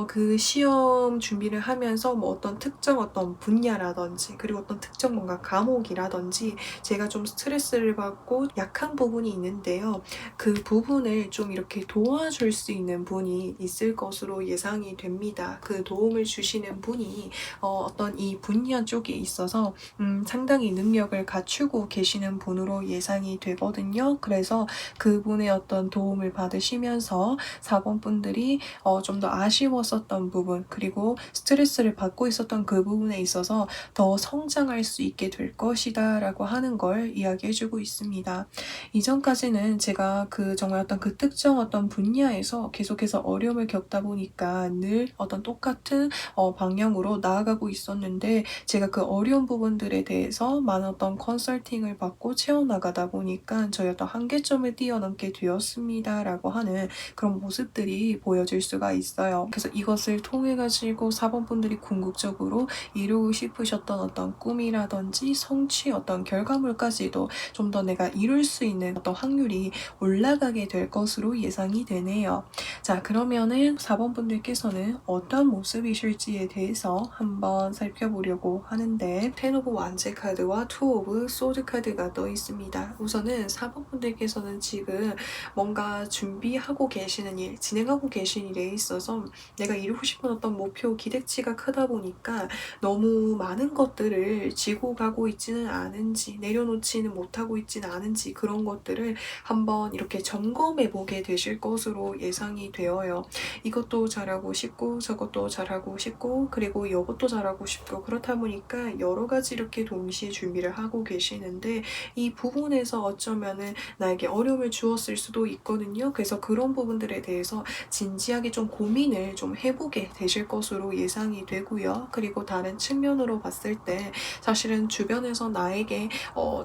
그 시험 준비를 하면서 뭐 어떤 특정 어떤 분야라든지 그리고 어떤 특정 뭔가 과목이라든지 제가 좀 스트레스를 받고 약한 부분이 있는데요. 그 부분을 좀 이렇게 도와줄 수 있는 분이 있을 것으로 예상이 됩니다. 그 도움을 주시는 분이 어떤 이 분야 쪽에 있어서 상당히 능력을 갖추고 계시는 분으로 예상이 되거든요. 그래서 그분의 어떤 도움을 받으시면서 4번 분들이 좀 더 아쉬웠었던 부분 그리고 스트레스를 받고 있었던 그 부분에 있어서 더 성장할 수 있게 될 것이다 라고 하는 걸 이야기해주고 있습니다. 이전까지는 제가 정말 어떤 그 특정 어떤 분야에서 계속해서 어려움을 겪다 보니까 늘 어떤 똑같은 방향으로 나아가고 있었는데 제가 그 어려운 부분들에 대해서 많은 어떤 컨설팅을 받고 채워나가다 보니까 저희 어떤 한계점을 뛰어넘게 되었습니다 라고 하는 그런 모습들이 보여질 수가 있어요. 그래서 이것을 통해 가지고 4번 분들이 궁극적으로 이루고 싶으셨던 어떤 꿈이라든지 성취 어떤 결과물까지도 좀 더 내가 이룰 수 있는 어떤 확률이 올라가게 될 것으로 예상이 되네요. 자, 그러면은 4번 분들께서는 어떤 모습이실지에 대해서 한번 살펴보려고 하는데 10 오브 완제 카드와 2 오브 소드 카드가 떠 있습니다. 우선은 4번 분들께서는 지금 뭔가 준비하고 계시는 일, 진행하고 계신 일에 있어서 내가 이루고 싶은 어떤 목표, 기대치가 크다 보니까 너무 많은 것들을 지고 가고 있지는 않은지 내려놓지는 못하고 있지는 않은지 그런 것들을 한번 이렇게 점검해 보게 되실 것으로 예상이 되어요. 이것도 잘하고 싶고 저것도 잘하고 싶고 그리고 이것도 잘하고 싶고 그렇다 보니까 여러 가지 이렇게 동시에 준비를 하고 계시는데 이 부분에서 어쩌면은 나에게 어려움을 주었을 수도 있거든요. 그래서 그런 부분들에 대해서 진지하게 좀 고민을 좀 해보게 되실 것으로 예상이 되고요. 그리고 다른 측면으로 봤을 때 사실은 주변에서 나에게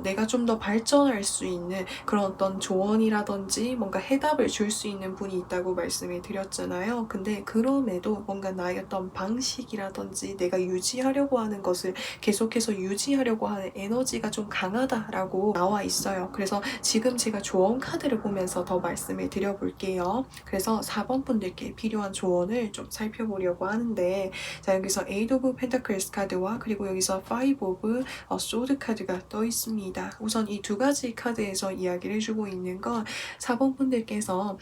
내가 좀 더 발전할 수 있는 그런 어떤 조언이라든지 뭔가 해답을 줄 수 있는 분이 있다고 말씀을 드렸잖아요. 근데 그럼에도 뭔가 나의 어떤 방식이라든지 내가 유지하려고 하는 것을 계속해서 유지하려고 하는 에너지가 좀 강하다라고 나와 있어요. 그래서 지금 제가 조언 카드를 보면서 더 말씀을 드려볼게요. 그래서 4번 분들께 필요한 조언을 좀 살펴보려고 하는데 자 여기서 Eight of Pentacles 카드와 그리고 여기서 Five of Swords 카드가 떠 있습니다. 우선 이 두 가지 카드에서 이야기를 해주고 있는 건 4번 분들께서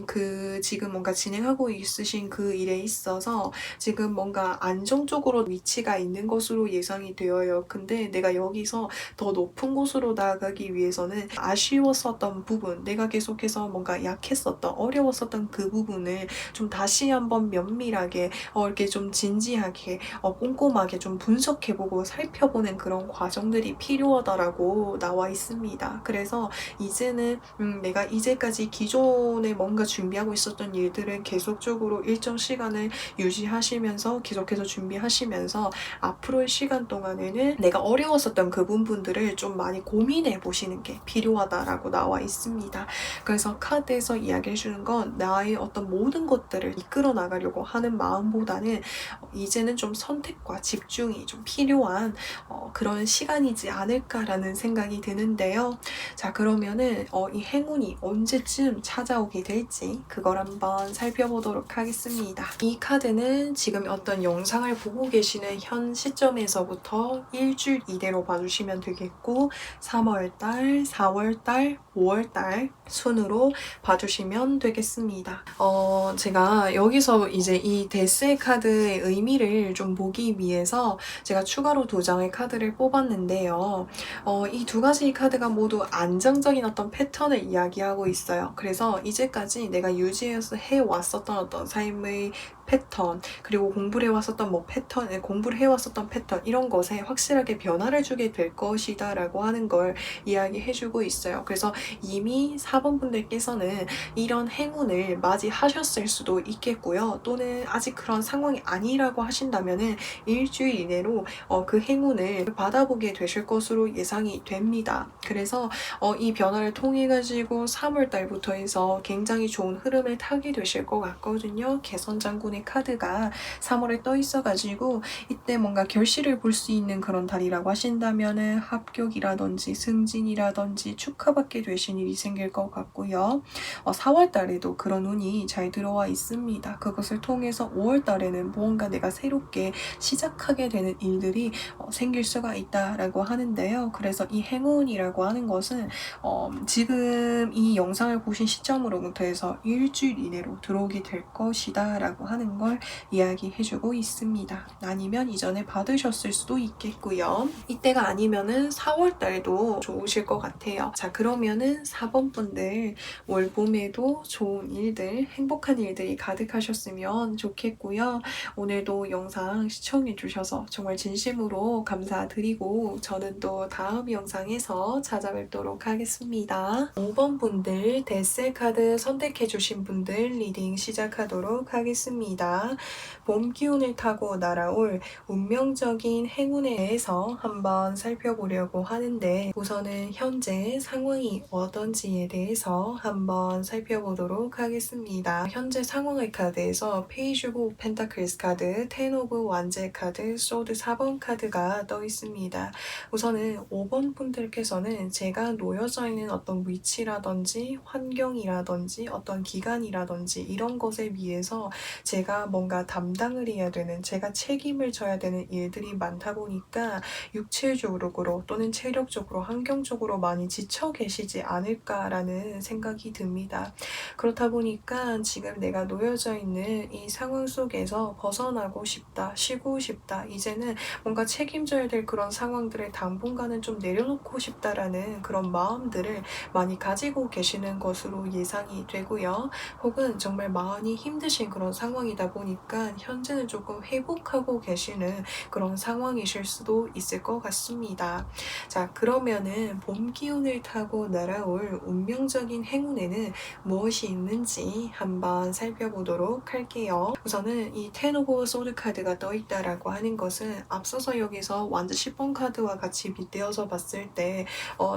그 지금 뭔가 진행하고 있으신 그 일에 있어서 지금 뭔가 안정적으로 위치가 있는 것으로 예상이 되어요. 근데 내가 여기서 더 높은 곳으로 나아가기 위해서는 아쉬웠었던 부분, 내가 계속해서 뭔가 약했었던, 어려웠었던 그 부분을 좀 다시 한번 면밀하게 이렇게 좀 진지하게 꼼꼼하게 좀 분석해보고 살펴보는 그런 과정들이 필요하다라고 나와 있습니다. 그래서 이제는 내가 이제까지 기존에 뭔가 준비하고 있었던 일들을 계속적으로 일정 시간을 유지하시면서 계속해서 준비하시면서 앞으로의 시간 동안에는 내가 어려웠었던 그 부분들을 좀 많이 고민해 보시는 게 필요하다라고 나와 있습니다. 그래서 카드에서 이야기해 주는 건 나의 어떤 모든 것들을 이끌어 나가려고 하는 마음보다는 이제는 좀 선택과 집중이 좀 필요한 그런 시간이지 않을까라는 생각이 드는데요. 자 그러면은 이 행운이 언제쯤 찾아오게 될지 그걸 한번 살펴보도록 하겠습니다. 이 카드는 지금 어떤 영상을 보고 계시는 현 시점에서부터 일주일 이내로 봐주시면 되겠고 3월달, 4월달, 5월달 순으로 봐주시면 되겠습니다. 제가 여기서 이제 이 데스의 카드의 의미를 좀 보기 위해서 제가 추가로 2장의 카드를 뽑았는데요. 이 두 가지 카드가 모두 안정적인 어떤 패턴을 이야기하고 있어요. 그래서 이제까지 내가 유지해서 해왔었던 어떤 삶의 패턴 그리고 공부를 해왔었던 공부를 해왔었던 패턴 이런 것에 확실하게 변화를 주게 될 것이다 라고 하는 걸 이야기해주고 있어요. 그래서 이미 4번 분들께서는 이런 행운을 맞이하셨을 수도 있겠고요. 또는 아직 그런 상황이 아니라고 하신다면은 일주일 이내로 그 행운을 받아보게 되실 것으로 예상이 됩니다. 그래서 이 변화를 통해 가지고 3월 달부터 해서 굉장히 좋은 흐름을 타게 되실 것 같거든요. 개선 장군의 카드가 3월에 떠 있어가지고 이때 뭔가 결실을 볼 수 있는 그런 달이라고 하신다면은 합격이라든지 승진이라든지 축하받게 되신 일이 생길 것 같고요. 4월 달에도 그런 운이 잘 들어와 있습니다. 그것을 통해서 5월 달에는 무언가 내가 새롭게 시작하게 되는 일들이 생길 수가 있다라고 하는데요. 그래서 이 행운이라고 하는 것은 지금 이 영상을 보신 시점으로부터 해서 일주일 이내로 들어오게 될 것이다 라고 하는 걸 이야기해주고 있습니다. 아니면 이전에 받으셨을 수도 있겠고요. 이때가 아니면은 4월 달도 좋으실 것 같아요. 자 그러면은 4번 분들 올 봄에도 좋은 일들, 행복한 일들이 가득하셨으면 좋겠고요. 오늘도 영상 시청해주셔서 정말 진심으로 감사드리고 저는 또 다음 영상에서 찾아뵙도록 하겠습니다. 5번 분들 데스 카드 선택해주신 분들 리딩 시작하도록 하겠습니다. 봄 기운을 타고 날아올 운명적인 행운에 대해서 한번 살펴보려고 하는데 우선은 현재 상황이 어떤지에 대해서 한번 살펴보도록 하겠습니다. 현재 상황의 카드에서 페이지 오브 펜타클스 카드, 텐 오브 완제 카드, 소드 4번 카드가 떠 있습니다. 우선은 5번 분들께서는 제가 놓여져 있는 어떤 위치라든지 환경이라든지 어떤 기간이라든지 이런 것에 비해서 제가 제가 뭔가 담당을 해야 되는, 제가 책임을 져야 되는 일들이 많다 보니까 육체적으로 또는 체력적으로, 환경적으로 많이 지쳐 계시지 않을까라는 생각이 듭니다. 그렇다 보니까 지금 내가 놓여져 있는 이 상황 속에서 벗어나고 싶다, 쉬고 싶다, 이제는 뭔가 책임져야 될 그런 상황들을 당분간은 좀 내려놓고 싶다라는 그런 마음들을 많이 가지고 계시는 것으로 예상이 되고요. 혹은 정말 많이 힘드신 그런 상황이다 보니까 현재는 조금 회복하고 계시는 그런 상황이실 수도 있을 것 같습니다. 자, 그러면은 봄 기운을 타고 날아올 운명적인 행운에는 무엇이 있는지 한번 살펴보도록 할게요. 우선은 이 텐 오브 소드 카드가 떠있다라고 하는 것은 앞서서 여기서 완즈 10번 카드와 같이 빗대어서 봤을 때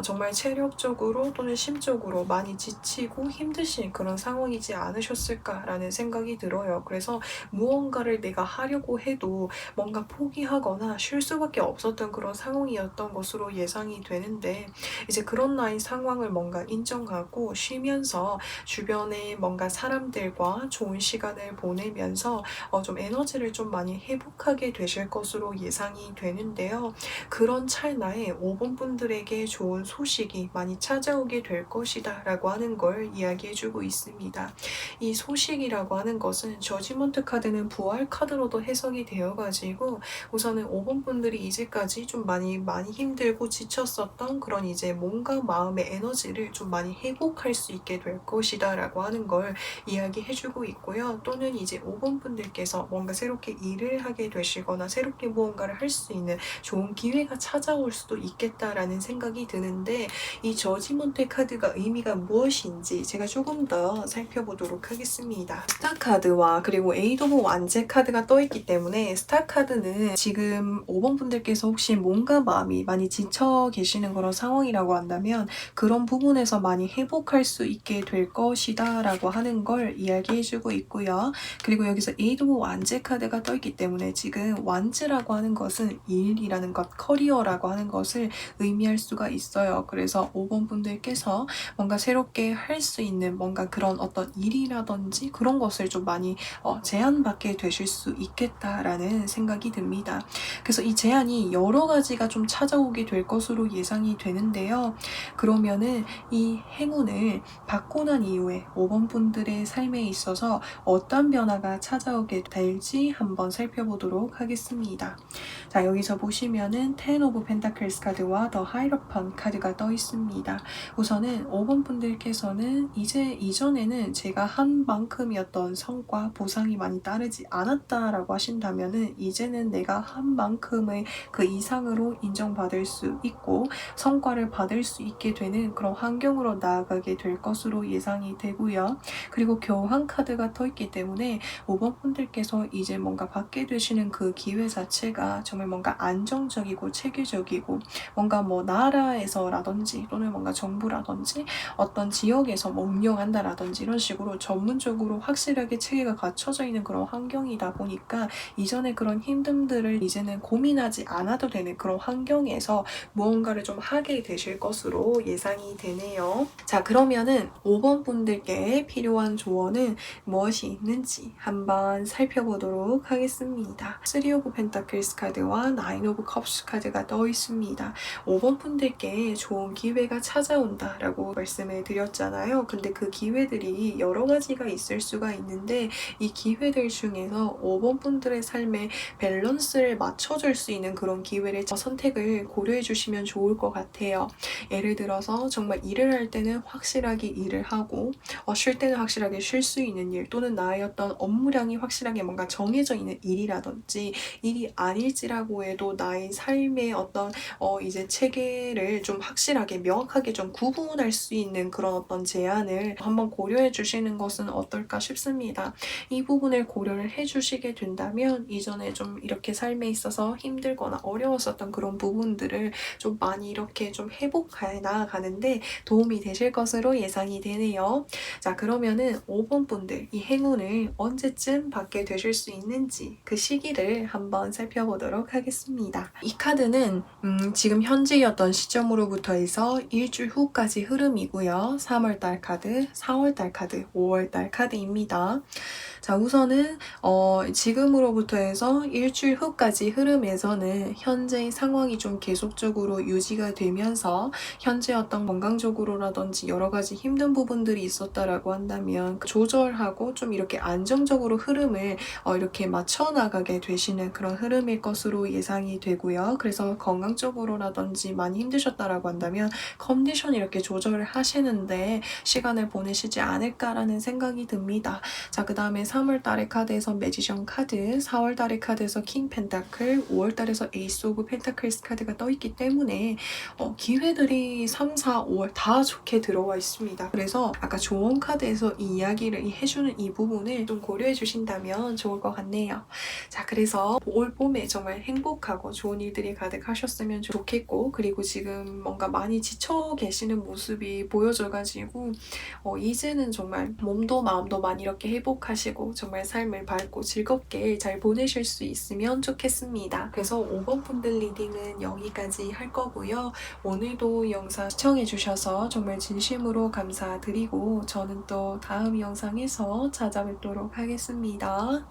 정말 체력적으로 또는 심적으로 많이 지치고 힘드신 그런 상황이지 않으셨을까라는 생각이 들어요. 그래서 무언가를 내가 하려고 해도 뭔가 포기하거나 쉴 수밖에 없었던 그런 상황이었던 것으로 예상이 되는데, 이제 그런 나의 상황을 뭔가 인정하고 쉬면서 주변에 뭔가 사람들과 좋은 시간을 보내면서 좀 에너지를 좀 많이 회복하게 되실 것으로 예상이 되는데요. 그런 찰나에 5번 분들에게 좋은 소식이 많이 찾아오게 될 것이다 라고 하는 걸 이야기해주고 있습니다. 이 소식이라고 하는 것은 저지먼트 카드는 부활 카드로도 해석이 되어가지고 우선은 5번 분들이 이제까지 좀 많이 힘들고 지쳤었던 그런 이제 몸과 마음의 에너지를 좀 많이 회복할 수 있게 될 것이다 라고 하는 걸 이야기해주고 있고요. 또는 이제 5번 분들께서 뭔가 새롭게 일을 하게 되시거나 새롭게 무언가를 할 수 있는 좋은 기회가 찾아올 수도 있겠다라는 생각이 드는데, 이 저지먼트 카드가 의미가 무엇인지 제가 조금 더 살펴보도록 하겠습니다. 스타 카드와 그리고 에이드 오브 완제 카드가 떠있기 때문에, 스타 카드는 지금 5번 분들께서 혹시 몸과 마음이 많이 지쳐 계시는 그런 상황이라고 한다면 그런 부분에서 많이 회복할 수 있게 될 것이다 라고 하는 걸 이야기해주고 있고요. 그리고 여기서 에이드 오브 완제 카드가 떠있기 때문에 지금 완즈라고 하는 것은 일이라는 것, 커리어라고 하는 것을 의미할 수가 있어요. 그래서 5번 분들께서 뭔가 새롭게 할 수 있는 뭔가 그런 어떤 일이라든지 그런 것을 좀 많이 제한받게 되실 수 있겠다라는 생각이 듭니다. 그래서 이 제한이 여러 가지가 좀 찾아오게 될 것으로 예상이 되는데요. 그러면은 이 행운을 받고 난 이후에 5번 분들의 삶에 있어서 어떤 변화가 찾아오게 될지 한번 살펴보도록 하겠습니다. 자, 여기서 보시면은 텐 오브 펜타클스 카드와 더 하이로펀 카드가 떠 있습니다. 우선은 5번 분들께서는 이전에는 제가 한 만큼이었던 성과, 보상이 많이 따르지 않았다라고 하신다면은 이제는 내가 한 만큼의 그 이상으로 인정받을 수 있고 성과를 받을 수 있게 되는 그런 환경으로 나아가게 될 것으로 예상이 되고요. 그리고 교환 카드가 떠 있기 때문에 5번 분들께서 이제 뭔가 받게 되시는 그 기회 자체가 정말 뭔가 안정적이고 체계적이고 뭔가 뭐 나라에서라든지 또는 뭔가 정부라든지 어떤 지역에서 뭐 운영한다라든지 이런 식으로 전문적으로 확실하게 체계가 갖춰져 있는 그런 환경이다 보니까 이전에 그런 힘듦들을 이제는 고민하지 않아도 되는 그런 환경에서 무언가를 좀 하게 되실 것으로 예상이 되네요. 자, 그러면은 5번 분들께 필요한 조언은 무엇이 있는지 한번 살펴보도록 하겠습니다. 3 오브 펜타클스 카드와 9 오브 컵스 카드가 떠 있습니다. 5번 분들께 좋은 기회가 찾아온다 라고 말씀을 드렸잖아요. 근데 그 기회들이 여러 가지가 있을 수가 있는데 이 기회들 중에서 5번 분들의 삶에 밸런스를 맞춰줄 수 있는 그런 기회를 선택을 고려해 주시면 좋을 것 같아요. 예를 들어서 정말 일을 할 때는 확실하게 일을 하고 쉴 때는 확실하게 쉴 수 있는 일, 또는 나의 어떤 업무량이 확실하게 뭔가 정해져 있는 일이라든지, 일이 아닐지라고 해도 나의 삶의 어떤 이제 체계를 좀 확실하게 명확하게 좀 구분할 수 있는 그런 어떤 제안을 한번 고려해 주시는 것은 어떨까 싶습니다. 이 부분을 고려를 해 주시게 된다면 이전에 좀 이렇게 삶에 있어서 힘들거나 어려웠었던 그런 부분들을 좀 많이 이렇게 좀 회복해 나아가는데 도움이 되실 것으로 예상이 되네요. 자, 그러면은 5번 분들 이 행운을 언제쯤 받게 되실 수 있는지 그 시기를 한번 살펴보도록 하겠습니다. 이 카드는 지금 현재였던 시점으로부터 해서 일주일 후까지 흐름이고요. 3월달 카드, 4월달 카드, 5월달 카드입니다. 자, 우선은 지금으로부터 해서 일주일 후까지 흐름에서는 현재의 상황이 좀 계속적으로 유지가 되면서 현재 어떤 건강적으로라든지 여러 가지 힘든 부분들이 있었다라고 한다면 조절하고 좀 이렇게 안정적으로 흐름을 이렇게 맞춰 나가게 되시는 그런 흐름일 것으로 예상이 되고요. 그래서 건강적으로라든지 많이 힘드셨다라고 한다면 컨디션 이렇게 조절을 하시는데 시간을 보내시지 않을까라는 생각이 듭니다. 자, 그 다음에 3월달의 카드에서 매지션 카드, 4월달의 카드에서 킹 펜타클, 5월달에서 에이스 오브 펜타클스 카드가 떠있기 때문에 기회들이 3, 4, 5월 다 좋게 들어와 있습니다. 그래서 아까 조언 카드에서 이 이야기를 해주는 이 부분을 좀 고려해 주신다면 좋을 것 같네요. 자, 그래서 올 봄에 정말 행복하고 좋은 일들이 가득하셨으면 좋겠고, 그리고 지금 뭔가 많이 지쳐 계시는 모습이 보여져가지고 이제는 정말 몸도 마음도 많이 이렇게 회복하시고 정말 삶을 밝고 즐겁게 잘 보내실 수 있으면 좋겠습니다. 그래서 5번 분들 리딩은 여기까지 할 거고요. 오늘도 영상 시청해주셔서 정말 진심으로 감사드리고 저는 또 다음 영상에서 찾아뵙도록 하겠습니다.